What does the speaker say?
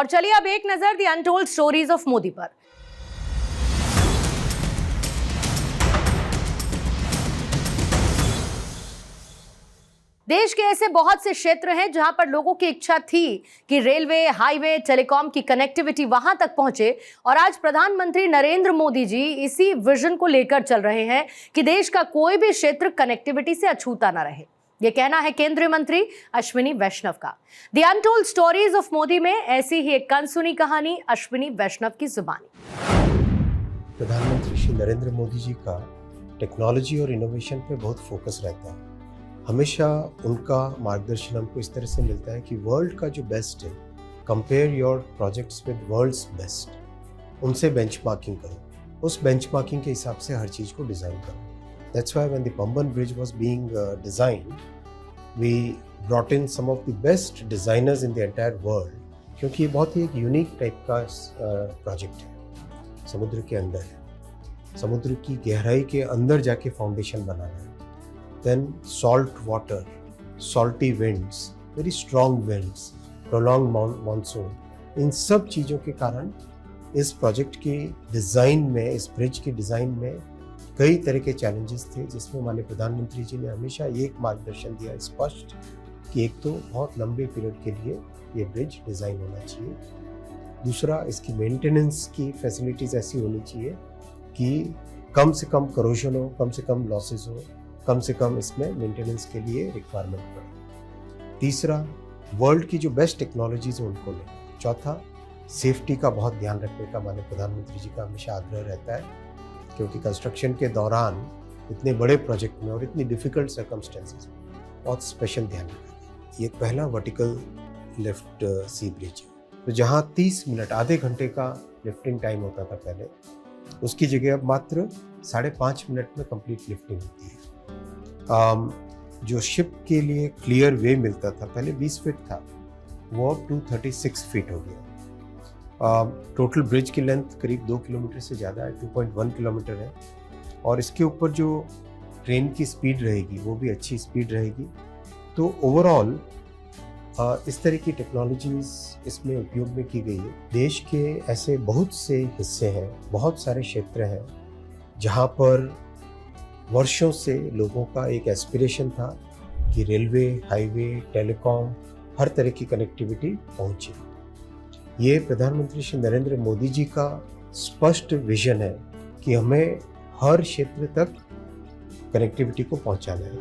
और चलिए अब एक नजर the untold stories of Modi पर। देश के ऐसे बहुत से क्षेत्र हैं जहां पर लोगों की इच्छा थी कि रेलवे, हाईवे, टेलीकॉम की कनेक्टिविटी वहां तक पहुंचे, और आज प्रधानमंत्री नरेंद्र मोदी जी इसी विजन को लेकर चल रहे हैं कि देश का कोई भी क्षेत्र कनेक्टिविटी से अछूता ना रहे। ये कहना है केंद्रीय मंत्री अश्विनी वैष्णव का। The untold stories of Modi में ऐसी ही एक अनसुनी कहानी अश्विनी वैष्णव की जुबानी। प्रधानमंत्री श्री नरेंद्र मोदी जी का टेक्नोलॉजी और इनोवेशन पे बहुत फोकस रहता है। हमेशा उनका मार्गदर्शन हमको इस तरह से मिलता है कि वर्ल्ड का जो बेस्ट है, compare your projects with world's best, उनसे बेंचमार्किंग करो, उस बेंचमार्किंग के हिसाब से हर चीज़ को डिज़ाइन करो। That's why when the Pamban Bridge was being designed, we brought in some of the best designers in the entire world, क्योंकि ये बहुत ही एक यूनिक टाइप का प्रोजेक्ट है। समुद्र के अंदर है, समुद्र की गहराई के अंदर जाके फाउंडेशन बनाना है। Then salt water, salty winds, very strong winds, prolong monsoon, इन सब चीज़ों के कारण इस प्रोजेक्ट के डिज़ाइन में, इस ब्रिज के डिज़ाइन में कई तरह के चैलेंजेस थे, जिसमें माननीय प्रधानमंत्री जी ने हमेशा एक मार्गदर्शन दिया स्पष्ट कि एक तो बहुत लंबे पीरियड के लिए ये ब्रिज डिज़ाइन होना चाहिए, दूसरा इसकी मेंटेनेंस की फैसिलिटीज़ ऐसी होनी चाहिए कि कम से कम करोजन हो, कम से कम लॉसेस हो, कम से कम इसमें मेंटेनेंस के लिए रिक्वायरमेंट पड़े, तीसरा वर्ल्ड की जो बेस्ट टेक्नोलॉजीज़ हैं उनको लें, चौथा सेफ्टी का बहुत ध्यान रखने का माननीय प्रधानमंत्री जी का हमेशा आग्रह रहता है, क्योंकि कंस्ट्रक्शन के दौरान इतने बड़े प्रोजेक्ट में और इतनी डिफ़िकल्ट सर्कमस्टेंसेस में बहुत स्पेशल ध्यान रखा। ये पहला वर्टिकल लिफ्ट सी ब्रिज है, तो जहाँ 30 मिनट, आधे घंटे का लिफ्टिंग टाइम होता था पहले, उसकी जगह अब मात्र 5.5 मिनट में कंप्लीट लिफ्टिंग होती है। जो शिप के लिए क्लियर वे मिलता था, पहले 20 फीट था, वो अब 236 फीट हो गया। टोटल ब्रिज की लेंथ करीब 2 किलोमीटर से ज़्यादा है, 2.1 किलोमीटर है, और इसके ऊपर जो ट्रेन की स्पीड रहेगी वो भी अच्छी स्पीड रहेगी। तो ओवरऑल इस तरह की टेक्नोलॉजीज़ इसमें उपयोग में की गई है। देश के ऐसे बहुत से हिस्से हैं, बहुत सारे क्षेत्र हैं जहाँ पर वर्षों से लोगों का एक एस्पिरेशन था कि रेलवे, हाईवे, टेलीकॉम, हर तरह की कनेक्टिविटी पहुँचे। ये प्रधानमंत्री श्री नरेंद्र मोदी जी का स्पष्ट विजन है कि हमें हर क्षेत्र तक कनेक्टिविटी को पहुंचाना है।